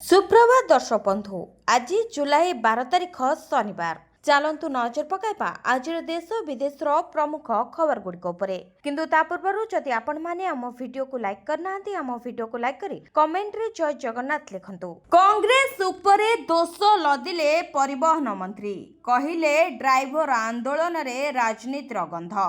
सुप्रभात दर्शक बंधु आज जुलाई 12 तारिख शनिवार चलतु नजर पकाइबा आज देश विदेश प्रमुख खबर गुड़िक किंतु ता पूर्व जदि आपण माने आम वीडियो को लाइक करना आम वीडियो को लाइक करी कमेंट रे जय जगन्नाथ लिखंतु। कांग्रेस उपरे दोष लदिले परिवहन मंत्री कहिले ड्राइवर आंदोलन रे राजनीतिर गंध।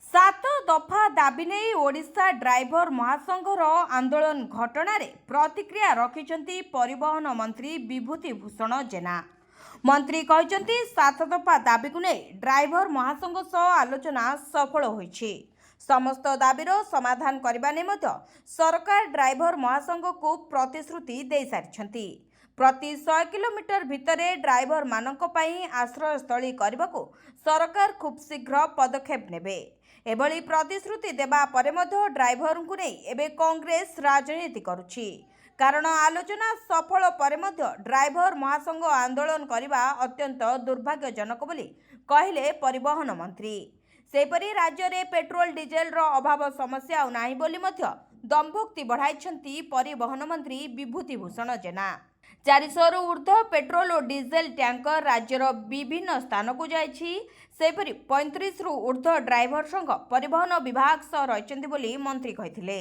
7 दफा दाबी नहीं ओडिशा ड्राइवर महासंघर आंदोलन घटना रे प्रतिक्रिया रखिछंती परिवहन मंत्री विभूति भूषण जेना। मंत्री कहते 7 दफा दाबी को नहीं ड्राइवर महासंघ सह आलोचना सफल होइछि। समस्त दाबीर समाधान करबा ने मध्य सरकार ड्राइवर महासंघ को प्रतिश्रुति दे सारिछंती। प्रति 100 किलोमीटर भितरे ड्राइवर मानक पई आश्रयस्थली करबाको सरकार खूब शीघ्र पदक्षेप नेबे। एभली प्रतिश्रुति देबा परे मध्य ड्राइवर को नहीं एबे कांग्रेस राजनीति करुछि। कारण आलोचना सफल परे मध्य ड्राइवर महासंघ आंदोलन करबा अत्यंत दुर्भाग्यजनक बोली कहिले परिवहन मंत्री। सेपरी राज्य में पेट्रोल डीजेल रो अभाव समस्या नाही बोली मध्य दम्भोक्ति बढ़ाइछंती परिवहन मंत्री विभूति भूषण जेना। 400 रु ऊर्ध्व पेट्रोल और डीजेल टैंकर राज्यर विभिन्न स्थान को जाइछि। सेपरी 35 रु ऊर्ध्व ड्राइवर संघ परिवहन विभाग सह रहिछंती बोली मंत्री कहिथिले।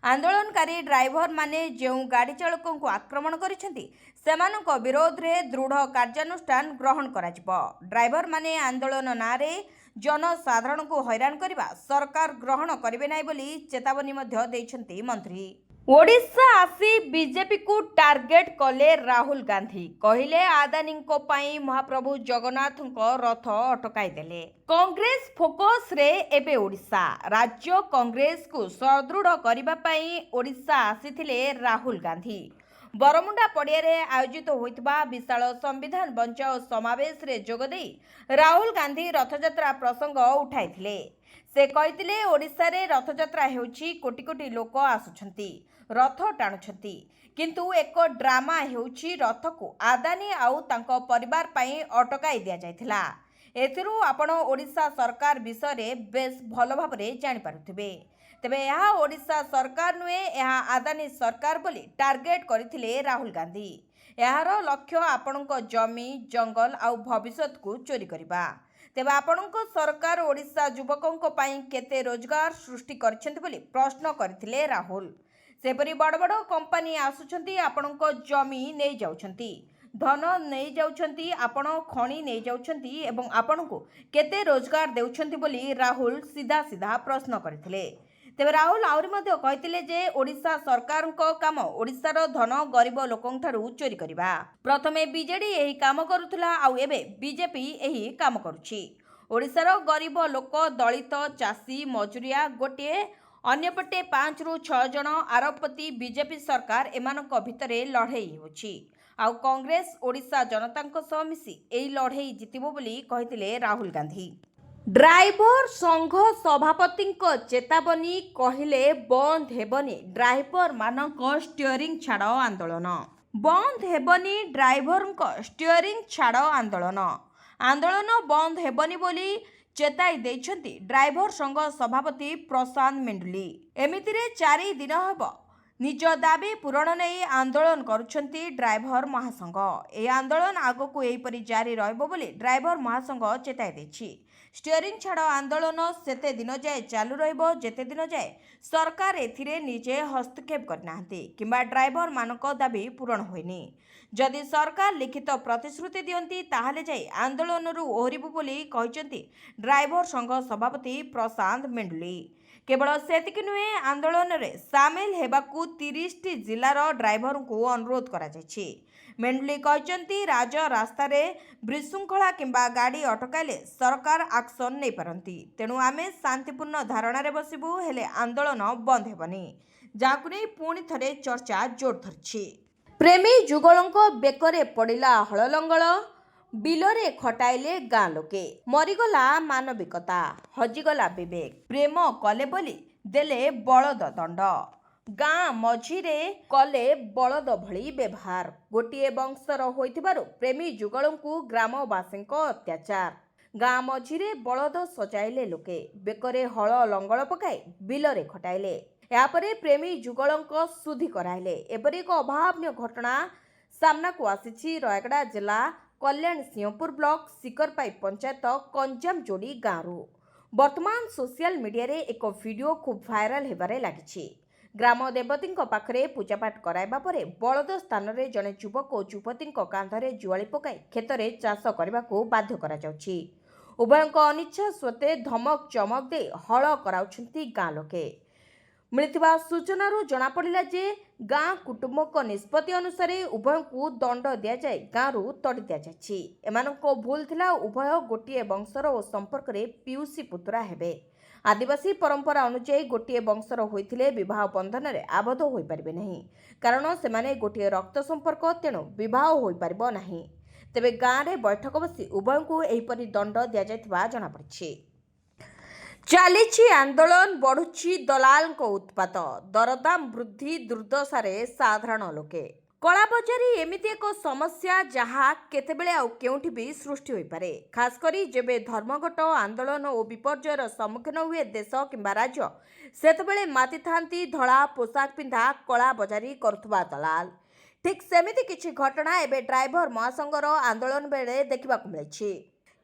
आंदोलनकारी ड्राइवर माने जो गाड़ी चालकों को आक्रमण करिसेंती सेमानक विरोध रे दृढ़ कार्यानुष्ठान ग्रहण कराजिबो। ड्राइवर माने आंदोलन नारे जनसाधारण को हैरान करबा सरकार ग्रहण करिवे नाही बोली चेतावनी मध्य दैछंती मंत्री। ओडिशा आसी बीजेपी को टार्गेट कले राहुल गांधी कहिले आदानी पाई महाप्रभु जगन्नाथ रथ अटकाई देले। कांग्रेस फोकस रे एबे ओडिशा राज्य कांग्रेस को सुदृढ़ करबा पई ओडिशा आसीथिले राहुल गांधी। बरमुंडा पड़िया रे आयोजित होइतबा विशाल संविधान बंचाओ समावेश रे जोगदेई राहुल गांधी रथयात्रा प्रसंग उठाइथिले। से कहिथिले ओडिशा रे रथयात्रा हेउछि कोटी कोटी लोक आसुछंती रथ टाणुछंती किंतु एक ड्रामा हेउछि रथ को आदानी आउ तांको परिवार पई अटकाई दिया जायथिला। एथिरु आपण ओडिशा सरकार विषय रे बेस भलो भाबरे जानि पारुथिबे। तेबे यह ओडिशा सरकार नुहे यह आदानी सरकार बोली टार्गेट करथिले राहुल गांधी। यार लक्ष्य आपणक जमी जंगल आउ भविष्यत को चोरी करबा। तेबे आपणक सरकार ओडिशा युवकों पाई केते रोजगार सृष्टि करछंती बोली प्रश्न करथिले राहुल। सेपरी बड़ बड़ कंपनी आसुछंती आपणक जमी नै जाउछंती धन नै जाउछंती आपण खणी नै जाउछंती एवं आपणको केते रोजगार देउछंती बोली राहुल सीधा सीधा प्रश्न करथिले। तेबे राहुल आउरी मध्य कहिथिले जे ओडिशा सरकार काम ओडिशार धन गरीब लोकं ठारू चोरी करबा। प्रथमे बीजेडी एही काम करुथला आउ एबे बीजेपी एही काम करुछि। ओडिशार गरीब लोक दलित चाषी मजुरिया गोटे अन्यपटे 5 रु 6 जन आरोपति बीजेपी सरकार एमानक भितरे लड़ाई होछि आउ कांग्रेस ओडिशा जनतांक सह मिसी एही लड़ाई जितिबो बोली कहिथिले राहुल गांधी। ड्राइवर संघ सभापति चेतावनी कहिले बंद हेबनी ड्राइवर मानक स्टीयरिंग छाड़ आंदोलन। बंद हेबनी ड्राइवर स्टीयरिंग छाड़ आंदोलन आंदोलन बंद हेबनी बोली चेताई देइछंती ड्राइवर संघ सभापति प्रशांत मेंडुली। एमितिरे 4 दिन हब निज दाबी पूरण नहीं आंदोलन करुछंती ड्राइवर महासंघ। ए आंदोलन आगको एहिपरि जारी रहबो बोली ड्राइवर महासंघ चेताई देछि। स्टीयरिंग छाड़ आंदोलन सेते दिन जाए चालू रहिबो जेते दिन जाए सरकार एथिरे निजे हस्तक्षेप करनाहंती किंबा ड्राइवर मानक दाबी पूरण होइनी। जदि सरकार लिखित प्रतिश्रुति दियंती ताहाले जाए आंदोलन रु ओहरिबु बोली कहिसंती ड्राइवर संघ सभापति प्रशांत मेंडुली। केवल सेतिक नुहे आंदोलन रे सामिल हेबाकू 30 जिलार ड्राइवर को अनुरोध करा जायछि। मेंडुली कहते राज रास्ता रे विशृंखला किंबा गाड़ी अटकाइले सरकार एक्शन नहीं पारंती तेणु आमे शांतिपूर्ण धारणा रे बसिबु हेले आंदोलन बंद हेबनी जाकु नै पुणी थरे चर्चा जोर धरछि। प्रेमी जुगलंको बेकरे पड़िला हळलंगळ बिलरे खटाइले गाँ लोके मरीगला मानविकता हजिगला विवेक प्रेम कले बोली देले बलद दंड गाँ मझिरे कले बलद भली व्यवहार गोटिए वंशर होइथिबारु प्रेमी जुगलंकु ग्रामवासींको अत्याचार गाँ मझिरे बलद सजाइले लोके बेकरे हळ लंगळ पकाई बिलरे खटाइले यापरे प्रेमी जुगलंक सुधी कराइले एपरि एक अभावनीय घटना ସାମ୍ନାକୁ ଆସିଛି ରାୟଗଡ଼ା ଜିଲ୍ଲା କଲ୍ୟାଣ ସିଂହପୁର ବ୍ଲକ ଶିକରପାଇ ପଞ୍ଚାୟତ କଞ୍ଜାମ ଯୋଡ଼ି ଗାଁରୁ। ବର୍ତ୍ତମାନ ସୋସିଆଲ ମିଡିଆରେ ଏକ ଭିଡିଓ ଖୁବ୍ ଭାଇରାଲ ହେବାରେ ଲାଗିଛି। ଗ୍ରାମ ଦେବତୀଙ୍କ ପାଖରେ ପୂଜାପାଠ କରାଇବା ପରେ ବଳଦ ସ୍ଥାନରେ ଜଣେ ଯୁବକ ଓ ଯୁବତୀଙ୍କ କାନ୍ଧରେ ଜୁଆଳି ପକାଇ କ୍ଷେତରେ ଚାଷ କରିବାକୁ ବାଧ୍ୟ କରାଯାଉଛି। ଉଭୟଙ୍କ ଅନିଚ୍ଛା ସତ୍ତ୍ୱେ ଧମକ ଚମକ ଦେଇ ହଳ କରାଉଛନ୍ତି ଗାଁ ଲୋକେ। ମିଳିଥିବା ସୂଚନାରୁ ଜଣାପଡ଼ିଲା ଯେ ଗାଁ କୁଟୁମ୍ବଙ୍କ ନିଷ୍ପତ୍ତି ଅନୁସାରେ ଉଭୟଙ୍କୁ ଦଣ୍ଡ ଦିଆଯାଇ ଗାଁରୁ ତଡ଼ି ଦିଆଯାଇଛି। ଏମାନଙ୍କ ଭୁଲ ଥିଲା ଉଭୟ ଗୋଟିଏ ବଂଶର ଓ ସମ୍ପର୍କରେ ପିଉସୀ ପୁତୁରା ହେବେ। ଆଦିବାସୀ ପରମ୍ପରା ଅନୁଯାୟୀ ଗୋଟିଏ ବଂଶର ହୋଇଥିଲେ ବିବାହ ବନ୍ଧନରେ ଆବଦ୍ଧ ହୋଇପାରିବେ ନାହିଁ, କାରଣ ସେମାନେ ଗୋଟିଏ ରକ୍ତ ସମ୍ପର୍କ, ତେଣୁ ବିବାହ ହୋଇପାରିବ ନାହିଁ। ତେବେ ଗାଁରେ ବୈଠକ ବସି ଉଭୟଙ୍କୁ ଏହିପରି ଦଣ୍ଡ ଦିଆଯାଇଥିବା ଜଣାପଡ଼ିଛି। ଚାଲିଛି ଆନ୍ଦୋଳନ, ବଢ଼ୁଛି ଦଲାଲଙ୍କ ଉତ୍ପାତ, ଦରଦାମ ବୃଦ୍ଧି ଦୁର୍ଦ୍ଦଶାରେ ସାଧାରଣ ଲୋକେ। କଳାବଜାରୀ ଏମିତି ଏକ ସମସ୍ୟା ଯାହା କେତେବେଳେ ଆଉ କେଉଁଠି ବି ସୃଷ୍ଟି ହୋଇପାରେ। ଖାସ୍ କରି ଯେବେ ଧର୍ମଘଟ, ଆନ୍ଦୋଳନ ଓ ବିପର୍ଯ୍ୟୟର ସମ୍ମୁଖୀନ ହୁଏ ଦେଶ କିମ୍ବା ରାଜ୍ୟ, ସେତେବେଳେ ମାତିଥାନ୍ତି ଧଳା ପୋଷାକ ପିନ୍ଧା କଳାବଜାରୀ କରୁଥିବା ଦଲାଲ। ଠିକ୍ ସେମିତି କିଛି ଘଟଣା ଏବେ ଡ୍ରାଇଭର ମହାସଂଘର ଆନ୍ଦୋଳନ ବେଳେ ଦେଖିବାକୁ ମିଳିଛି।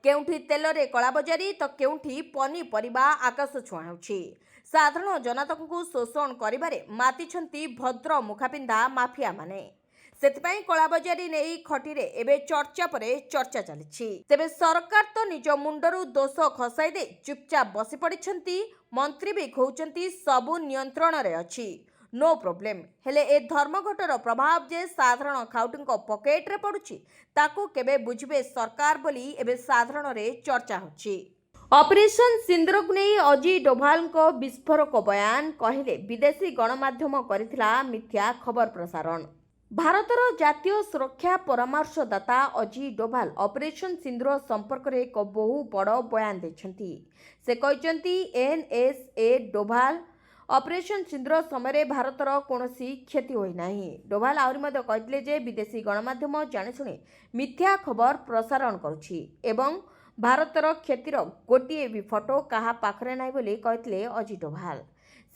କେଉଁଠି ତେଲରେ କଳାବଜାରୀ ତ କେଉଁଠି ପନିପରିବା ଆକାଶ ଛୁଆଁ ହେଉଛି। ସାଧାରଣ ଜନତାଙ୍କୁ ଶୋଷଣ କରିବାରେ ମାତିଛନ୍ତି ଭଦ୍ର ମୁଖାପିନ୍ଧା ମାଫିଆମାନେ। ସେଥିପାଇଁ କଳାବଜାରୀ ନେଇ ଖଟିରେ ଏବେ ଚର୍ଚ୍ଚା ପରେ ଚର୍ଚ୍ଚା ଚାଲିଛି। ତେବେ ସରକାର ତ ନିଜ ମୁଣ୍ଡରୁ ଦୋଷ ଖସାଇ ଦେଇ ଚୁପଚାପ ବସି ପଡ଼ିଛନ୍ତି। ମନ୍ତ୍ରୀ ବି କହୁଛନ୍ତି ସବୁ ନିୟନ୍ତ୍ରଣରେ ଅଛି, ନୋ ପ୍ରୋବ୍ଲେମ୍। ହେଲେ ଏ ଧର୍ମଘଟର ପ୍ରଭାବ ଯେ ସାଧାରଣ ଖାଉଟିଙ୍କ ପକେଟରେ ପଡ଼ୁଛି, ତାକୁ କେବେ ବୁଝିବେ ସରକାର ବୋଲି ଏବେ ସାଧାରଣରେ ଚର୍ଚ୍ଚା ହେଉଛି। ଅପରେସନ ସିନ୍ଦୁରକୁ ନେଇ ଅଜୟ ଡୋଭାଲଙ୍କ ବିସ୍ଫୋରକ ବୟାନ, କହିଲେ ବିଦେଶୀ ଗଣମାଧ୍ୟମ କରିଥିଲା ମିଥ୍ୟା ଖବର ପ୍ରସାରଣ। ଭାରତର ଜାତୀୟ ସୁରକ୍ଷା ପରାମର୍ଶଦାତା ଅଜୟ ଡୋଭାଲ ଅପରେସନ ସିନ୍ଦୁର ସମ୍ପର୍କରେ ଏକ ବହୁ ବଡ଼ ବୟାନ ଦେଇଛନ୍ତି। ସେ କହିଛନ୍ତି ଏନଏସଏ ଡୋଭାଲ ଅପରେସନ ସିନ୍ଦୁର ସମୟରେ ଭାରତର କୌଣସି କ୍ଷତି ହୋଇନାହିଁ। ଡୋଭାଲ ଆହୁରି ମଧ୍ୟ କହିଥିଲେ ଯେ ବିଦେଶୀ ଗଣମାଧ୍ୟମ ଜାଣିଶୁଣି ମିଥ୍ୟା ଖବର ପ୍ରସାରଣ କରୁଛି ଏବଂ ଭାରତର କ୍ଷତିର ଗୋଟିଏ ବି ଫଟୋ କାହା ପାଖରେ ନାହିଁ ବୋଲି କହିଥିଲେ ଅଜୟ ଡୋଭାଲ।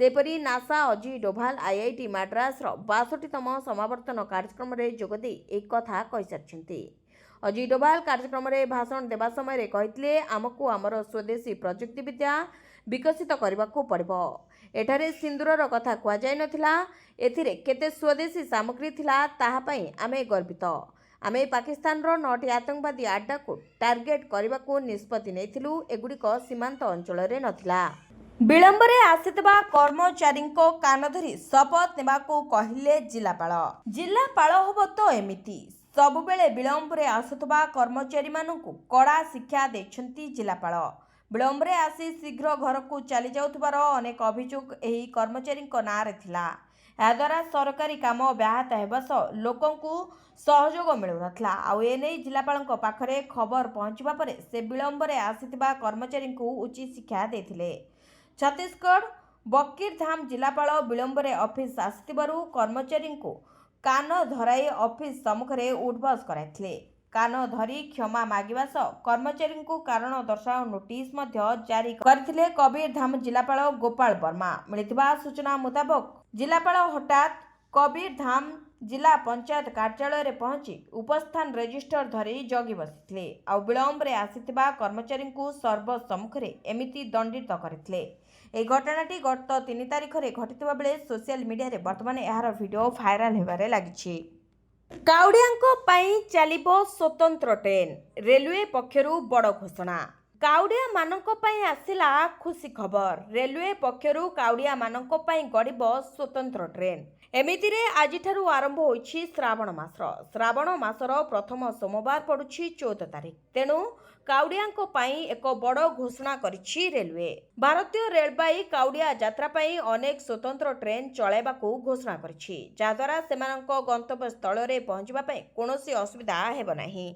ସେହିପରି ନାସା ଅଜୟ ଡୋଭାଲ ଆଇଆଇଟି ମାଡ୍ରାସର 62ତମ ସମାବର୍ତ୍ତନ କାର୍ଯ୍ୟକ୍ରମରେ ଯୋଗଦେଇ ଏହି କଥା କହିସାରିଛନ୍ତି। ଅଜୟ ଡୋଭାଲ କାର୍ଯ୍ୟକ୍ରମରେ ଭାଷଣ ଦେବା ସମୟରେ କହିଥିଲେ, ଆମକୁ ଆମର ସ୍ୱଦେଶୀ ପ୍ରଯୁକ୍ତିବିଦ୍ୟା ବିକଶିତ କରିବାକୁ ପଡ଼ିବ। ଏଠାରେ ସିନ୍ଦୁରର କଥା କୁହାଯାଇନଥିଲା। ଏଥିରେ କେତେ ସ୍ୱଦେଶୀ ସାମଗ୍ରୀ ଥିଲା ତାହା ପାଇଁ ଆମେ ଗର୍ବିତ। ଆମେ ପାକିସ୍ତାନର 9ଟି ଆତଙ୍କବାଦୀ ଆଡ୍ଡାକୁ ଟାର୍ଗେଟ କରିବାକୁ ନିଷ୍ପତ୍ତି ନେଇଥିଲୁ। ଏଗୁଡ଼ିକ ସୀମାନ୍ତ ଅଞ୍ଚଳରେ ନଥିଲା। ବିଳମ୍ବରେ ଆସିଥିବା କର୍ମଚାରୀଙ୍କ କାନ ଧରି ଶପଥ ନେବାକୁ କହିଲେ ଜିଲ୍ଲାପାଳ। ଜିଲ୍ଲାପାଳ ହେବ ତ ଏମିତି, ସବୁବେଳେ ବିଳମ୍ବରେ ଆସୁଥିବା କର୍ମଚାରୀମାନଙ୍କୁ କଡ଼ା ଶିକ୍ଷା ଦେଇଛନ୍ତି ଜିଲ୍ଲାପାଳ। ବିଳମ୍ବରେ ଆସି ଶୀଘ୍ର ଘରକୁ ଚାଲି ଯାଉଥିବାର ଅନେକ ଅଭିଯୋଗ ଏହି କର୍ମଚାରୀଙ୍କ ନାଁରେ ଥିଲା। ଏହାଦ୍ୱାରା ସରକାରୀ କାମ ବ୍ୟାହତ ହେବା ସହ ଲୋକଙ୍କୁ ସହଯୋଗ ମିଳୁନଥିଲା। ଆଉ ଏନେଇ ଜିଲ୍ଲାପାଳଙ୍କ ପାଖରେ ଖବର ପହଞ୍ଚିବା ପରେ ସେ ବିଳମ୍ବରେ ଆସିଥିବା କର୍ମଚାରୀଙ୍କୁ ଉଚିତ ଶିକ୍ଷା ଦେଇଥିଲେ। ଛତିଶଗଡ଼ ବକିରଧାମ ଜିଲ୍ଲାପାଳ ବିଳମ୍ବରେ ଅଫିସ ଆସିଥିବାରୁ କର୍ମଚାରୀଙ୍କୁ କାନ ଧରାଇ ଅଫିସ ସମ୍ମୁଖରେ ଉଠବସ କରାଇଥିଲେ। କାନ ଧରି କ୍ଷମା ମାଗିବା ସହ କର୍ମଚାରୀଙ୍କୁ କାରଣ ଦର୍ଶାଅ ନୋଟିସ ମଧ୍ୟ ଜାରି କରିଥିଲେ କବୀରଧାମ ଜିଲ୍ଲାପାଳ ଗୋପାଳ ବର୍ମା। ମିଳିଥିବା ସୂଚନା ମୁତାବକ ଜିଲ୍ଲାପାଳ ହଠାତ୍ କବୀରଧାମ ଜିଲ୍ଲା ପଞ୍ଚାୟତ କାର୍ଯ୍ୟାଳୟରେ ପହଞ୍ଚି ଉପସ୍ଥାନ ରେଜିଷ୍ଟର ଧରି ଜଗି ବସିଥିଲେ। ଆଉ ବିଳମ୍ବରେ ଆସିଥିବା କର୍ମଚାରୀଙ୍କୁ ସର୍ବସମ୍ମୁଖରେ ଏମିତି ଦଣ୍ଡିତ କରିଥିଲେ। ଏହି ଘଟଣାଟି ଗତ 3 ତାରିଖରେ ଘଟିଥିବା ବେଳେ ସୋସିଆଲ ମିଡିଆରେ ବର୍ତ୍ତମାନ ଏହାର ଭିଡିଓ ଭାଇରାଲ ହେବାରେ ଲାଗିଛି। କାଉଡ଼ିଆଙ୍କ ପାଇଁ ଚାଲିବ ସ୍ୱତନ୍ତ୍ର ଟ୍ରେନ୍, ରେଲୱେ ପକ୍ଷରୁ ବଡ଼ ଘୋଷଣା। କାଉଡ଼ିଆମାନଙ୍କ ପାଇଁ ଆସିଲା ଖୁସି ଖବର। ରେଲୱେ ପକ୍ଷରୁ କାଉଡ଼ିଆମାନଙ୍କ ପାଇଁ ଗଡ଼ିବ ସ୍ୱତନ୍ତ୍ର ଟ୍ରେନ୍। ଏମିତିରେ ଆଜିଠାରୁ ଆରମ୍ଭ ହୋଇଛି ଶ୍ରାବଣ ମାସ। ଶ୍ରାବଣ ମାସର ପ୍ରଥମ ସୋମବାର ପଡ଼ୁଛି 14 ତାରିଖ। ତେଣୁ କାଉଡ଼ିଆଙ୍କ ପାଇଁ ଏକ ବଡ଼ ଘୋଷଣା କରିଛି ରେଲୱେ। ଭାରତୀୟ ରେଳବାଇ କାଉଡ଼ିଆ ଯାତ୍ରା ପାଇଁ ଅନେକ ସ୍ୱତନ୍ତ୍ର ଟ୍ରେନ୍ ଚଳାଇବାକୁ ଘୋଷଣା କରିଛି, ଯାହାଦ୍ୱାରା ସେମାନଙ୍କ ଗନ୍ତବ୍ୟ ସ୍ଥଳରେ ପହଞ୍ଚିବା ପାଇଁ କୌଣସି ଅସୁବିଧା ହେବ ନାହିଁ।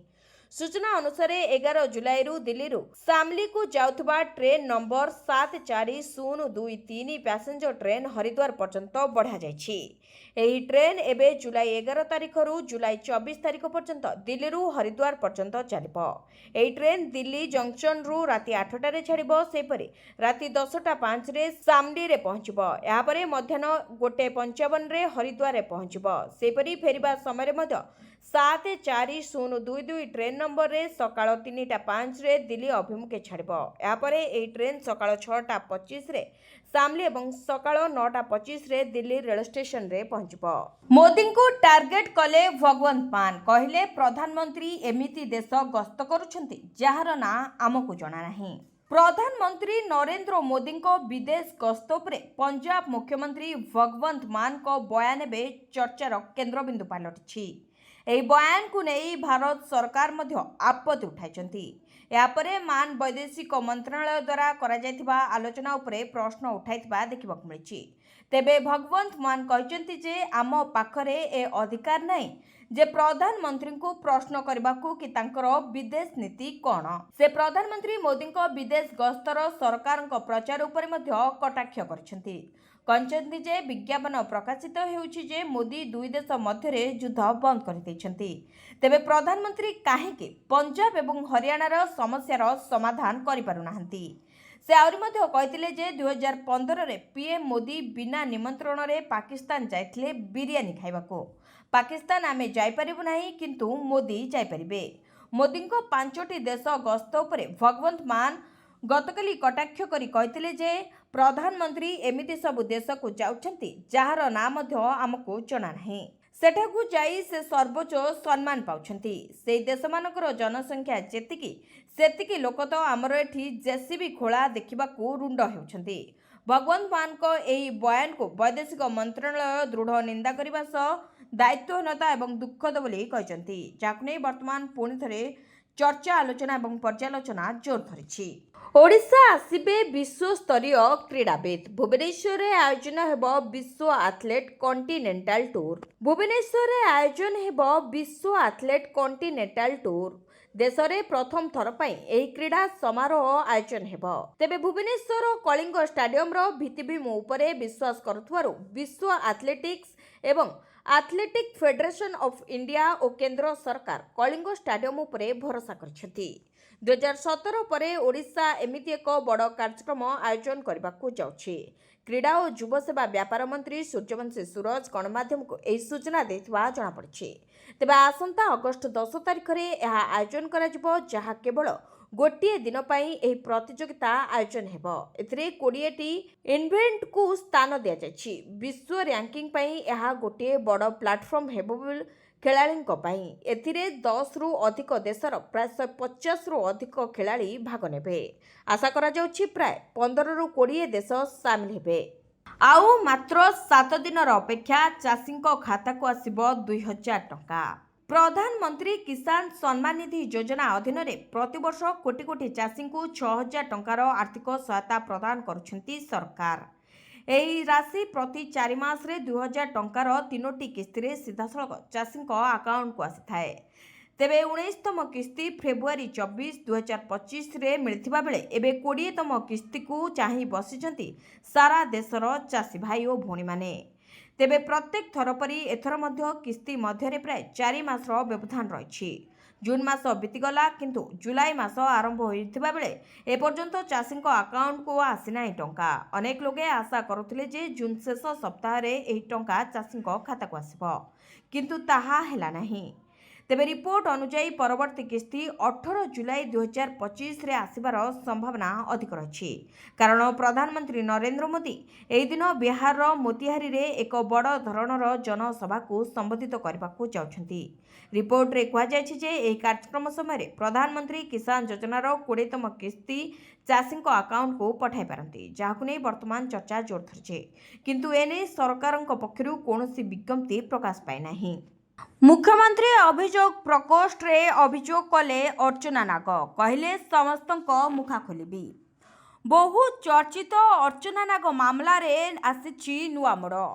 ସୂଚନା ଅନୁସାରେ 11 ଜୁଲାଇରୁ ଦିଲ୍ଲୀରୁ ଶାମଲିକୁ ଯାଉଥିବା train number 740223 passenger train Haridwar ପର୍ଯ୍ୟନ୍ତ ବଢ଼ାଯାଇଛି। ଏହି ଟ୍ରେନ୍ ଏବେ ଜୁଲାଇ 11 ତାରିଖରୁ ଜୁଲାଇ 24 ତାରିଖ ପର୍ଯ୍ୟନ୍ତ ଦିଲ୍ଲୀରୁ ହରିଦ୍ୱାର ପର୍ଯ୍ୟନ୍ତ ଚାଲିବ। ଏହି ଟ୍ରେନ୍ ଦିଲ୍ଲୀ ଜଙ୍କସନ୍ରୁ ରାତି 8ଟାରେ ଛାଡ଼ିବ। ସେହିପରି ରାତି 10:05ରେ ଶାମଲିରେ ପହଞ୍ଚିବ। ଏହାପରେ ମଧ୍ୟାହ୍ନ 1:55ରେ ହରିଦ୍ୱାରରେ ପହଞ୍ଚିବ। ସେହିପରି ଫେରିବା ସମୟରେ ମଧ୍ୟ 740222 ट्रेन नंबर रे सकाळ 3:05 रे दिल्ली अभिमुखे छाड़ब। यापरे एही ट्रेन सकाळ 6:25 रे शामली एवं सकाळ 9:25 रे दिल्ली रेल स्टेशन रे पहुंचब। मोदी को टार्गेट कले भगवंत मान, कहले प्रधानमंत्री एमिति देश गस्त करुछंती जहार ना आमको जना नाही। प्रधानमंत्री नरेंद्र मोदी को विदेश गस्त उपरे पंजाब मुख्यमंत्री भगवंत मान को बयान बे चर्चार केन्द्रबिंदु पलटिछि। ଏହି ବୟାନକୁ ନେଇ ଭାରତ ସରକାର ମଧ୍ୟ ଆପତ୍ତି ଉଠାଇଛନ୍ତି। ଏହାପରେ ମାନ ବୈଦେଶିକ ମନ୍ତ୍ରଣାଳୟ ଦ୍ୱାରା କରାଯାଇଥିବା ଆଲୋଚନା ଉପରେ ପ୍ରଶ୍ନ ଉଠାଇଥିବା ଦେଖିବାକୁ ମିଳିଛି। ତେବେ ଭଗବନ୍ତ ମାନ କହିଛନ୍ତି ଯେ ଆମ ପାଖରେ ଏ ଅଧିକାର ନାହିଁ ଯେ ପ୍ରଧାନମନ୍ତ୍ରୀଙ୍କୁ ପ୍ରଶ୍ନ କରିବାକୁ କି ତାଙ୍କର ବିଦେଶ ନୀତି କ'ଣ। ସେ ପ୍ରଧାନମନ୍ତ୍ରୀ ମୋଦିଙ୍କ ବିଦେଶ ଗସ୍ତର ସରକାରଙ୍କ ପ୍ରଚାର ଉପରେ ମଧ୍ୟ କଟାକ୍ଷ କରିଛନ୍ତି। କହିଛନ୍ତି ଯେ ବିଜ୍ଞାପନ ପ୍ରକାଶିତ ହେଉଛି ଯେ ମୋଦି ଦୁଇ ଦେଶ ମଧ୍ୟରେ ଯୁଦ୍ଧ ବନ୍ଦ କରିଦେଇଛନ୍ତି। ତେବେ ପ୍ରଧାନମନ୍ତ୍ରୀ କାହିଁକି ପଞ୍ଜାବ ଏବଂ ହରିୟାଣାର ସମସ୍ୟାର ସମାଧାନ କରିପାରୁନାହାନ୍ତି। ସେ ଆହୁରି ମଧ୍ୟ କହିଥିଲେ ଯେ 2015ରେ ପିଏମ୍ ମୋଦି ବିନା ନିମନ୍ତ୍ରଣରେ ପାକିସ୍ତାନ ଯାଇଥିଲେ ବିରିୟାନୀ ଖାଇବାକୁ। ପାକିସ୍ତାନ ଆମେ ଯାଇପାରିବୁ ନାହିଁ, କିନ୍ତୁ ମୋଦି ଯାଇପାରିବେ। ମୋଦିଙ୍କ 5ଟି ଦେଶ ଗସ୍ତ ଉପରେ ଭଗବନ୍ତ ମାନ ଗତକାଲି କଟାକ୍ଷ କରି କହିଥିଲେ ଯେ ପ୍ରଧାନମନ୍ତ୍ରୀ ଏମିତି ସବୁ ଦେଶକୁ ଯାଉଛନ୍ତି ଯାହାର ନାଁ ମଧ୍ୟ ଆମକୁ ଜଣା ନାହିଁ। ସେଠାକୁ ଯାଇ ସେ ସର୍ବୋଚ୍ଚ ସମ୍ମାନ ପାଉଛନ୍ତି। ସେହି ଦେଶମାନଙ୍କର ଜନସଂଖ୍ୟା ଯେତିକି ସେତିକି ଲୋକ ତ ଆମର ଏଠି ଜେସିବି ଖୋଳା ଦେଖିବାକୁ ରୁଣ୍ଡ ହେଉଛନ୍ତି। ଭଗବନ୍ତ ମାନଙ୍କ ଏହି ବୟାନକୁ ବୈଦେଶିକ ମନ୍ତ୍ରଣାଳୟ ଦୃଢ଼ ନିନ୍ଦା କରିବା ସହ ଦାୟିତ୍ୱହୀନତା ଏବଂ ଦୁଃଖଦ ବୋଲି କହିଛନ୍ତି, ଯାହାକୁ ନେଇ ବର୍ତ୍ତମାନ ପୁଣି ଥରେ ଚର୍ଚ୍ଚା ଆଲୋଚନା ଏବଂ ପର୍ଯ୍ୟାଲୋଚନା ଜୋର ଧରିଛି। ଓଡ଼ିଶା ଆସିବେ ବିଶ୍ୱସ୍ତରୀୟ କ୍ରୀଡ଼ାବିତ। ଭୁବନେଶ୍ୱରରେ ଆୟୋଜନ ହେବ ବିଶ୍ୱ ଆଥଲେଟ୍ କଣ୍ଟିନେଣ୍ଟାଲ ଟୁର୍। ଭୁବନେଶ୍ୱରରେ ଆୟୋଜନ ହେବ ବିଶ୍ୱ ଆଥଲେଟ୍ କଣ୍ଟିନେଣ୍ଟାଲ ଟୁର୍। ଦେଶରେ ପ୍ରଥମ ଥର ପାଇଁ ଏହି କ୍ରୀଡ଼ା ସମାରୋହ ଆୟୋଜନ ହେବ। ତେବେ ଭୁବନେଶ୍ୱର କଳିଙ୍ଗ ଷ୍ଟାଡିୟମର ଭିତ୍ତିଭୂମି ଉପରେ ବିଶ୍ୱାସ କରୁଥିବାରୁ ବିଶ୍ୱ ଆଥଲେଟିକ୍ସ ଏବଂ ଆଥଲେଟିକ୍ ଫେଡେରେସନ ଅଫ୍ ଇଣ୍ଡିଆ ଓ କେନ୍ଦ୍ର ସରକାର କଳିଙ୍ଗ ଷ୍ଟାଡିୟମ ଉପରେ ଭରସା କରିଛନ୍ତି। 2017 ପରେ ଓଡ଼ିଶା ଏମିତି ଏକ ବଡ଼ କାର୍ଯ୍ୟକ୍ରମ ଆୟୋଜନ କରିବାକୁ ଯାଉଛି। କ୍ରୀଡ଼ା ଓ ଯୁବ ସେବା ବ୍ୟାପାର ମନ୍ତ୍ରୀ ସୂର୍ଯ୍ୟବଂଶୀ ସୁରଜ ଗଣମାଧ୍ୟମକୁ ଏହି ସୂଚନା ଦେଇଥିବା ଜଣାପଡ଼ିଛି। ତେବେ ଆସନ୍ତା ଅଗଷ୍ଟ 10 ତାରିଖରେ ଏହା ଆୟୋଜନ କରାଯିବ, ଯାହା କେବଳ ଗୋଟିଏ ଦିନ ପାଇଁ ଏହି ପ୍ରତିଯୋଗିତା ଆୟୋଜନ ହେବ। ଏଥିରେ 20ଟି ଇଭେଣ୍ଟକୁ ସ୍ଥାନ ଦିଆଯାଇଛି। ବିଶ୍ୱ ର୍ୟାଙ୍କିଙ୍ଗ ପାଇଁ ଏହା ଗୋଟିଏ ବଡ଼ ପ୍ଲାଟଫର୍ମ ହେବ ଖେଳାଳିଙ୍କ ପାଇଁ। ଏଥିରେ 10ରୁ ଅଧିକ ଦେଶର ପ୍ରାୟ 150ରୁ ଅଧିକ ଖେଳାଳି ଭାଗ ନେବେ। ଆଶା କରାଯାଉଛି ପ୍ରାୟ 15ରୁ 20 ଦେଶ ସାମିଲ ହେବେ। ଆଉ ମାତ୍ର 7 ଦିନର ଅପେକ୍ଷା, ଚାଷୀଙ୍କ ଖାତାକୁ ଆସିବ 2000 ଟଙ୍କା। ପ୍ରଧାନମନ୍ତ୍ରୀ କିଷାନ ସମ୍ମାନ ନିଧି ଯୋଜନା ଅଧୀନରେ ପ୍ରତିବର୍ଷ କୋଟି କୋଟି ଚାଷୀଙ୍କୁ 6000 ଟଙ୍କାର ଆର୍ଥିକ ସହାୟତା ପ୍ରଦାନ କରୁଛନ୍ତି ସରକାର। ଏହି ରାଶି ପ୍ରତି 4 ମାସରେ 2000 ଟଙ୍କାର 3ଟି କିସ୍ତିରେ ସିଧାସଳଖ ଚାଷୀଙ୍କ ଆକାଉଣ୍ଟକୁ ଆସିଥାଏ। ତେବେ 19ତମ କିସ୍ତି ଫେବୃଆରୀ 24, 2025ରେ ମିଳିଥିବା ବେଳେ ଏବେ 20ତମ କିସ୍ତିକୁ ଚାହିଁ ବସିଛନ୍ତି ସାରା ଦେଶର ଚାଷୀ ଭାଇ ଓ ଭଉଣୀମାନେ। ତେବେ ପ୍ରତ୍ୟେକ ଥର ପରି ଏଥର ମଧ୍ୟ କିସ୍ତି ମଧ୍ୟରେ ପ୍ରାୟ 4 ମାସର ବ୍ୟବଧାନ ରହିଛି। ଜୁନ୍ ମାସ ବିତିଗଲା, କିନ୍ତୁ ଜୁଲାଇ ମାସ ଆରମ୍ଭ ହୋଇଥିବା ବେଳେ ଏପର୍ଯ୍ୟନ୍ତ ଚାଷୀଙ୍କ ଆକାଉଣ୍ଟକୁ ଆସିନାହିଁ ଟଙ୍କା। ଅନେକ ଲୋକେ ଆଶା କରୁଥିଲେ ଯେ ଜୁନ୍ ଶେଷ ସପ୍ତାହରେ ଏହି ଟଙ୍କା ଚାଷୀଙ୍କ ଖାତାକୁ ଆସିବ, କିନ୍ତୁ ତାହା ହେଲା ନାହିଁ। ତେବେ ରିପୋର୍ଟ ଅନୁଯାୟୀ ପରବର୍ତ୍ତୀ କିସ୍ତି 18 ଜୁଲାଇ 2025ରେ ଆସିବାର ସମ୍ଭାବନା ଅଧିକ ରହିଛି, କାରଣ ପ୍ରଧାନମନ୍ତ୍ରୀ ନରେନ୍ଦ୍ର ମୋଦି ଏହି ଦିନ ବିହାରର ମୋତିହାରୀରେ ଏକ ବଡ଼ ଧରଣର ଜନସଭାକୁ ସମ୍ବୋଧିତ କରିବାକୁ ଯାଉଛନ୍ତି। ରିପୋର୍ଟରେ କୁହାଯାଇଛି ଯେ ଏହି କାର୍ଯ୍ୟକ୍ରମ ସମୟରେ ପ୍ରଧାନମନ୍ତ୍ରୀ କିଷାନ ଯୋଜନାର 20ତମ କିସ୍ତି ଚାଷୀଙ୍କ ଆକାଉଣ୍ଟକୁ ପଠାଇ ପାରନ୍ତି, ଯାହାକୁ ନେଇ ବର୍ତ୍ତମାନ ଚର୍ଚ୍ଚା ଜୋର ଧରିଛି। କିନ୍ତୁ ଏନେଇ ସରକାରଙ୍କ ପକ୍ଷରୁ କୌଣସି ବିଜ୍ଞପ୍ତି ପ୍ରକାଶ ପାଇନାହିଁ। ମୁଖ୍ୟମନ୍ତ୍ରୀ ଅଭିଯୋଗ ପ୍ରକୋଷ୍ଠରେ ଅଭିଯୋଗ କଲେ ଅର୍ଚ୍ଚନା ନାଗ, କହିଲେ ସମସ୍ତଙ୍କ ମୁଖା ଖୋଲିବି। ବହୁ ଚର୍ଚ୍ଚିତ ଅର୍ଚ୍ଚନା ନାଗ ମାମଲାରେ ଆସିଛି ନୂଆ ମୋଡ଼।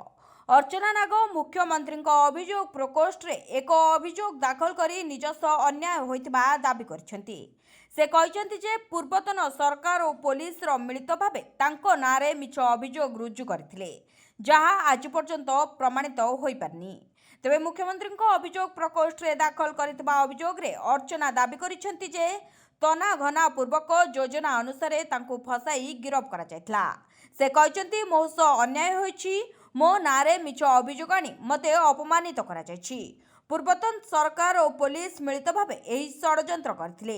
ଅର୍ଚ୍ଚନା ନାଗ ମୁଖ୍ୟମନ୍ତ୍ରୀଙ୍କ ଅଭିଯୋଗ ପ୍ରକୋଷ୍ଠରେ ଏକ ଅଭିଯୋଗ ଦାଖଲ କରି ନିଜ ସହ ଅନ୍ୟାୟ ହୋଇଥିବା ଦାବି କରିଛନ୍ତି। ସେ କହିଛନ୍ତି ଯେ ପୂର୍ବତନ ସରକାର ଓ ପୋଲିସର ମିଳିତ ଭାବେ ତାଙ୍କ ନାଁରେ ମିଛ ଅଭିଯୋଗ ରୁଜୁ କରିଥିଲେ, ଯାହା ଆଜି ପର୍ଯ୍ୟନ୍ତ ପ୍ରମାଣିତ ହୋଇପାରିନି। ତେବେ ମୁଖ୍ୟମନ୍ତ୍ରୀଙ୍କ ଅଭିଯୋଗ ପ୍ରକୋଷ୍ଠରେ ଦାଖଲ କରିଥିବା ଅଭିଯୋଗରେ ଅର୍ଚ୍ଚନା ଦାବି କରିଛନ୍ତି ଯେ ତନାଘନା ପୂର୍ବକ ଯୋଜନା ଅନୁସାରେ ତାଙ୍କୁ ଫସାଇ ଗିରଫ କରାଯାଇଥିଲା। ସେ କହିଛନ୍ତି, ମୋ ସହ ଅନ୍ୟାୟ ହୋଇଛି, ମୋ ନାଁରେ ମିଛ ଅଭିଯୋଗ ଆଣି ମୋତେ ଅପମାନିତ କରାଯାଇଛି। ପୂର୍ବତନ ସରକାର ଓ ପୋଲିସ ମିଳିତ ଭାବେ ଏହି ଷଡ଼ଯନ୍ତ୍ର କରିଥିଲେ,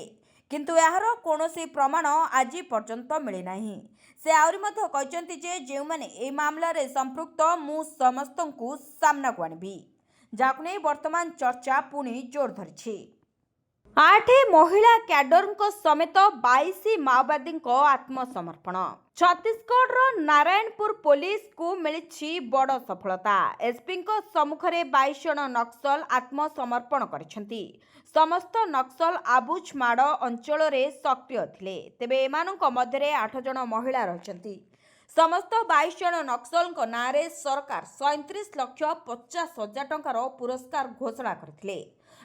କିନ୍ତୁ ଏହାର କୌଣସି ପ୍ରମାଣ ଆଜି ପର୍ଯ୍ୟନ୍ତ ମିଳିନାହିଁ। ସେ ଆହୁରି ମଧ୍ୟ କହିଛନ୍ତି ଯେ ଯେଉଁମାନେ ଏହି ମାମଲାରେ ସମ୍ପୃକ୍ତ ମୁଁ ସମସ୍ତଙ୍କୁ ସାମ୍ନାକୁ ଆଣିବି, ଯାହାକୁ ନେଇ ବର୍ତ୍ତମାନ ଚର୍ଚ୍ଚା ପୁଣି ଜୋର ଧରିଛି। 8 ମହିଳା କ୍ୟାଡରଙ୍କ ସମେତ 22 ମାଓବାଦୀଙ୍କ ଆତ୍ମସମର୍ପଣ। ଛତିଶଗଡ଼ର ନାରାୟଣପୁର ପୋଲିସକୁ ମିଳିଛି ବଡ଼ ସଫଳତା। ଏସ୍ପିଙ୍କ ସମ୍ମୁଖରେ 22 ଜଣ ନକ୍ସଲ ଆତ୍ମସମର୍ପଣ କରିଛନ୍ତି। ସମସ୍ତ ନକ୍ସଲ ଆବୁଝମାଡ଼ ଅଞ୍ଚଳରେ ସକ୍ରିୟ ଥିଲେ, ତେବେ ଏମାନଙ୍କ ମଧ୍ୟରେ 8 ଜଣ ମହିଳା ରହିଛନ୍ତି। ସମସ୍ତ 22 ଜଣ ନକ୍ସଲଙ୍କ ନାଁରେ ସରକାର 37,50,000 ଟଙ୍କାର ପୁରସ୍କାର ଘୋଷଣା କରିଥିଲେ।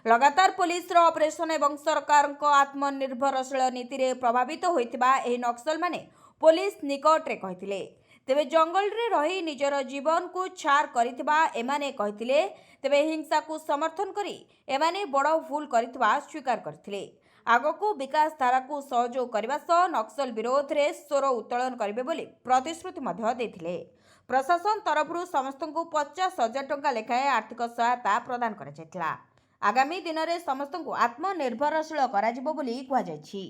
ଲଗାତାର ପୋଲିସର ଅପରେସନ ଏବଂ ସରକାରଙ୍କ ଆତ୍ମନିର୍ଭରଶୀଳ ନୀତିରେ ପ୍ରଭାବିତ ହୋଇଥିବା ଏହି ନକ୍ସଲମାନେ ପୋଲିସ ନିକଟରେ କହିଥିଲେ। ତେବେ ଜଙ୍ଗଲରେ ରହି ନିଜର ଜୀବନକୁ ଛାର କରିଥିବା ଏମାନେ କହିଥିଲେ। ତେବେ ହିଂସାକୁ ସମର୍ଥନ କରି ଏମାନେ ବଡ଼ ଭୁଲ କରିଥିବା ସ୍ୱୀକାର କରିଥିଲେ। ଆଗକୁ ବିକାଶ ଧାରାକୁ ସହଯୋଗ କରିବା ସହ ନକ୍ସଲ ବିରୋଧରେ ସ୍ୱର ଉତ୍ତୋଳନ କରିବେ ବୋଲି ପ୍ରତିଶ୍ରୁତି ମଧ୍ୟ ଦେଇଥିଲେ। ପ୍ରଶାସନ ତରଫରୁ ସମସ୍ତଙ୍କୁ 50,000 ଟଙ୍କା ଲେଖାଏଁ ଆର୍ଥିକ ସହାୟତା ପ୍ରଦାନ କରାଯାଇଥିଲା। ଆଗାମୀ ଦିନରେ ସମସ୍ତଙ୍କୁ ଆତ୍ମନିର୍ଭରଶୀଳ କରାଯିବ ବୋଲି କୁହାଯାଇଛି।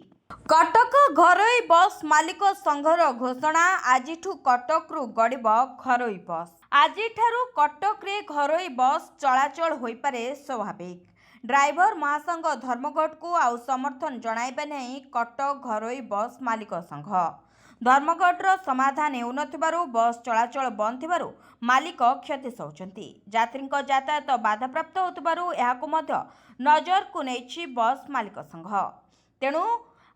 କଟକ ଘରୋଇ ବସ୍ ମାଲିକ ସଂଘର ଘୋଷଣା, ଆଜିଠୁ କଟକରୁ ଗଡ଼ିବ ଘରୋଇ ବସ୍। ଆଜିଠାରୁ କଟକରେ ଘରୋଇ ବସ୍ ଚଳାଚଳ ହୋଇପାରେ ସ୍ୱାଭାବିକ। ଡ୍ରାଇଭର ମହାସଂଘ ଧର୍ମଘଟକୁ ଆଉ ସମର୍ଥନ ଜଣାଇବେ ନାହିଁ କଟକ ଘରୋଇ ବସ୍ ମାଲିକ ସଂଘ। ଧର୍ମଘଟର ସମାଧାନ ହେଉନଥିବାରୁ ବସ୍ ଚଳାଚଳ ବନ୍ଦ ଥିବାରୁ ମାଲିକ କ୍ଷତି ସହୁଛନ୍ତି। ଯାତ୍ରୀଙ୍କ ଯାତାୟାତ ବାଧାପ୍ରାପ୍ତ ହେଉଥିବାରୁ ଏହାକୁ ମଧ୍ୟ ନଜରକୁ ନେଇଛି ବସ୍ ମାଲିକ ସଂଘ। ତେଣୁ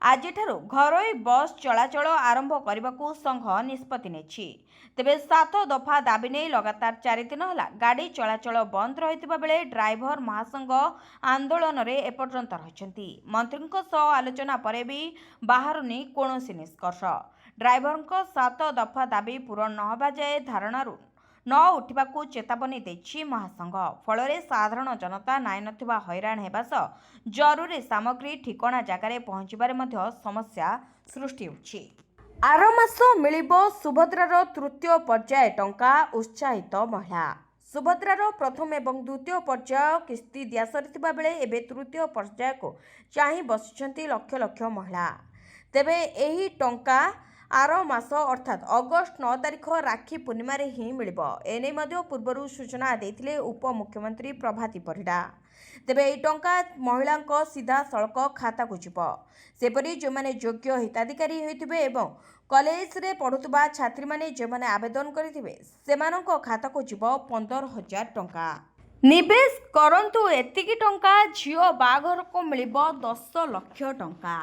ଆଜିଠାରୁ ଘରୋଇ ବସ୍ ଚଳାଚଳ ଆରମ୍ଭ କରିବାକୁ ସଂଘ ନିଷ୍ପତ୍ତି ନେଇଛି। ତେବେ 7 ଦଫା ଦାବି ନେଇ ଲଗାତାର 4 ଦିନ ହେଲା ଗାଡ଼ି ଚଳାଚଳ ବନ୍ଦ ରହିଥିବା ବେଳେ ଡ୍ରାଇଭର ମହାସଂଘ ଆନ୍ଦୋଳନରେ ଏପର୍ଯ୍ୟନ୍ତ ରହିଛନ୍ତି। ମନ୍ତ୍ରୀଙ୍କ ସହ ଆଲୋଚନା ପରେ ବି ବାହାରୁନି କୌଣସି ନିଷ୍କର୍ଷ। ଡ୍ରାଇଭରଙ୍କ 7 ଦଫା ଦାବି ପୂରଣ ନ ହେବା ଯାଏ ଧାରଣାରୁ ନ ଉଠିବାକୁ ଚେତାବନୀ ଦେଇଛି ମହାସଂଘ। ଫଳରେ ସାଧାରଣ ଜନତା ନାହିଁ ନଥିବା ହଇରାଣ ହେବା ସହ ଜରୁରୀ ସାମଗ୍ରୀ ଠିକଣା ଜାଗାରେ ପହଞ୍ଚିବାରେ ମଧ୍ୟ ସମସ୍ୟା ସୃଷ୍ଟି ହେଉଛି। ଆର ମାସ ମିଳିବ ସୁଭଦ୍ରାର ତୃତୀୟ ପର୍ଯ୍ୟାୟ ଟଙ୍କା, ଉତ୍ସାହିତ ମହିଳା। ସୁଭଦ୍ରାର ପ୍ରଥମ ଏବଂ ଦ୍ୱିତୀୟ ପର୍ଯ୍ୟାୟ କିସ୍ତି ଦିଆସରିଥିବା ବେଳେ ଏବେ ତୃତୀୟ ପର୍ଯ୍ୟାୟକୁ ଚାହିଁ ବସିଛନ୍ତି ଲକ୍ଷ ଲକ୍ଷ ମହିଳା। ତେବେ ଏହି ଟଙ୍କା ଆର ମାସ ଅର୍ଥାତ୍ ଅଗଷ୍ଟ 9 ତାରିଖ ରାକ୍ଷୀ ପୂର୍ଣ୍ଣିମାରେ ହିଁ ମିଳିବ। ଏନେଇ ମଧ୍ୟ ପୂର୍ବରୁ ସୂଚନା ଦେଇଥିଲେ ଉପମୁଖ୍ୟମନ୍ତ୍ରୀ ପ୍ରଭାତୀ ପରିଡ଼ା। ତେବେ ଏହି ଟଙ୍କା ମହିଳାଙ୍କ ସିଧାସଳଖ ଖାତାକୁ ଯିବ। ସେପରି ଯେଉଁମାନେ ଯୋଗ୍ୟ ହିତାଧିକାରୀ ହୋଇଥିବେ ଏବଂ କଲେଜରେ ପଢ଼ୁଥିବା ଛାତ୍ରୀମାନେ ଯେଉଁମାନେ ଆବେଦନ କରିଥିବେ ସେମାନଙ୍କ ଖାତାକୁ ଯିବ 15,000 ଟଙ୍କା। ନିବେଶ କରନ୍ତୁ ଏତିକି ଟଙ୍କା, ଝିଅ ବାହାଘରକୁ ମିଳିବ 10 ଲକ୍ଷ ଟଙ୍କା।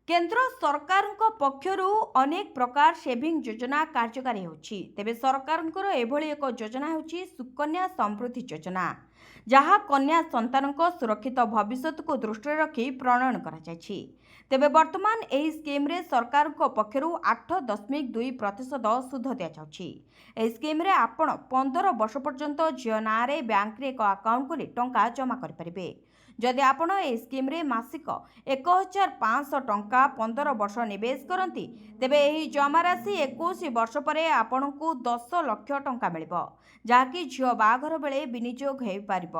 କେନ୍ଦ୍ର ସରକାରଙ୍କ ପକ୍ଷରୁ ଅନେକ ପ୍ରକାର ସେଭିଂ ଯୋଜନା କାର୍ଯ୍ୟକାରୀ ହେଉଛି। ତେବେ ସରକାରଙ୍କର ଏଭଳି ଏକ ଯୋଜନା ହେଉଛି ସୁକନ୍ୟା ସମୃଦ୍ଧି ଯୋଜନା, ଯାହା କନ୍ୟା ସନ୍ତାନଙ୍କ ସୁରକ୍ଷିତ ଭବିଷ୍ୟତକୁ ଦୃଷ୍ଟିରେ ରଖି ପ୍ରଣୟନ କରାଯାଇଛି। ତେବେ ବର୍ତ୍ତମାନ ଏହି ସ୍କିମ୍ରେ ସରକାରଙ୍କ ପକ୍ଷରୁ 8.2% ସୁଧ ଦିଆଯାଉଛି। ଏହି ସ୍କିମ୍ରେ ଆପଣ 15 ବର୍ଷ ପର୍ଯ୍ୟନ୍ତ ଝିଅ ନାଁରେ ବ୍ୟାଙ୍କରେ ଏକ ଆକାଉଣ୍ଟ ଖୋଲି ଟଙ୍କା ଜମା କରିପାରିବେ। ଯଦି ଆପଣ ଏହି ସ୍କିମ୍ରେ ମାସିକ 1,500 ଟଙ୍କା 15 ବର୍ଷ ନିବେଶ କରନ୍ତି, ତେବେ ଏହି ଜମାରାଶି 21 ବର୍ଷ ପରେ ଆପଣଙ୍କୁ 10 ଲକ୍ଷ ଟଙ୍କା ମିଳିବ, ଯାହାକି ଝିଅ ବାହାଘର ବେଳେ ବିନିଯୋଗ ହୋଇପାରିବ।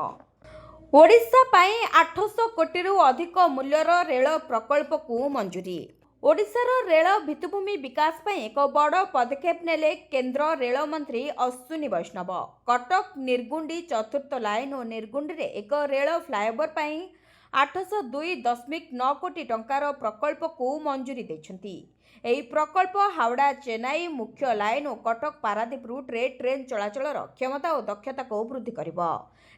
ଓଡ଼ିଶା ପାଇଁ 800 କୋଟିରୁ ଅଧିକ ମୂଲ୍ୟର ରେଳ ପ୍ରକଳ୍ପକୁ ମଞ୍ଜୁରୀ। ଓଡ଼ିଶାର ରେଳ ଭିତ୍ତିଭୂମି ବିକାଶ ପାଇଁ ଏକ ବଡ଼ ପଦକ୍ଷେପ ନେଲେ କେନ୍ଦ୍ର ରେଳମନ୍ତ୍ରୀ ଅଶ୍ୱିନୀ ବୈଷ୍ଣବ। କଟକ ନିର୍ଗୁଣ୍ଡି ଚତୁର୍ଥ ଲାଇନ୍ ଓ ନିର୍ଗୁଣ୍ଡିରେ ଏକ ରେଳ ଫ୍ଲାଏଓଭର ପାଇଁ 802.9 କୋଟି ଟଙ୍କାର ପ୍ରକଳ୍ପକୁ ମଞ୍ଜୁରୀ ଦେଇଛନ୍ତି। ଏହି ପ୍ରକଳ୍ପ ହାଓଡ଼ା ଚେନ୍ନାଇ ମୁଖ୍ୟ ଲାଇନ୍ ଓ କଟକ ପାରାଦୀପ ରୁଟ୍ରେ ଟ୍ରେନ୍ ଚଳାଚଳର କ୍ଷମତା ଓ ଦକ୍ଷତାକୁ ବୃଦ୍ଧି କରିବ।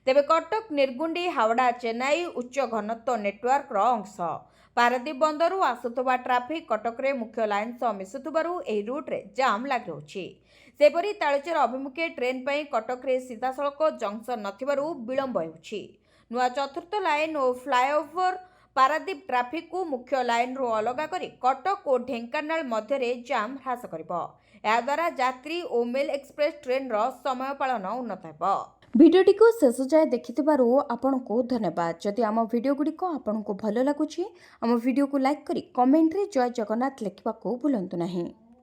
ତେବେ କଟକ ନିର୍ଗୁଣ୍ଡି ହାଓଡ଼ା ଚେନ୍ନାଇ ଉଚ୍ଚ ଘନତ୍ୱ ନେଟୱାର୍କର ଅଂଶ। ପାରାଦୀପ ବନ୍ଦରରୁ ଆସୁଥିବା ଟ୍ରାଫିକ୍ କଟକରେ ମୁଖ୍ୟ ଲାଇନ୍ ସହ ମିଶୁଥିବାରୁ ଏହି ରୁଟ୍ରେ ଜାମ୍ ଲାଗି ରହୁଛି। ସେପରି ତାଳଚେର ଅଭିମୁଖେ ଟ୍ରେନ୍ ପାଇଁ କଟକରେ ସିଧାସଳଖ ଜଙ୍କସନ୍ ନଥିବାରୁ ବିଳମ୍ବ ହେଉଛି। ନୂଆ ଚତୁର୍ଥ ଲାଇନ୍ ଓ ଫ୍ଲାଏଓଭର ପାରାଦୀପ ଟ୍ରାଫିକ୍କୁ ମୁଖ୍ୟ ଲାଇନ୍ରୁ ଅଲଗା କରି କଟକ ଓ ଢେଙ୍କାନାଳ ମଧ୍ୟରେ ଜାମ୍ ହ୍ରାସ କରିବ। ଏହାଦ୍ୱାରା ଯାତ୍ରୀ ଓ ମେଲ୍ ଏକ୍ସପ୍ରେସ୍ ଟ୍ରେନ୍ର ସମୟ ପାଳନ ଉନ୍ନତ ହେବ। ଭିଡ଼ିଓଟିକୁ ଶେଷ ଯାଏ ଦେଖିଥିବାରୁ ଆପଣଙ୍କୁ ଧନ୍ୟବାଦ। ଯଦି ଆମ ଭିଡ଼ିଓଗୁଡ଼ିକ ଆପଣଙ୍କୁ ଭଲ ଲାଗୁଛି, ଆମ ଭିଡ଼ିଓକୁ ଲାଇକ୍ କରି କମେଣ୍ଟରେ ଜୟ ଜଗନ୍ନାଥ ଲେଖିବାକୁ ଭୁଲନ୍ତୁ ନାହିଁ।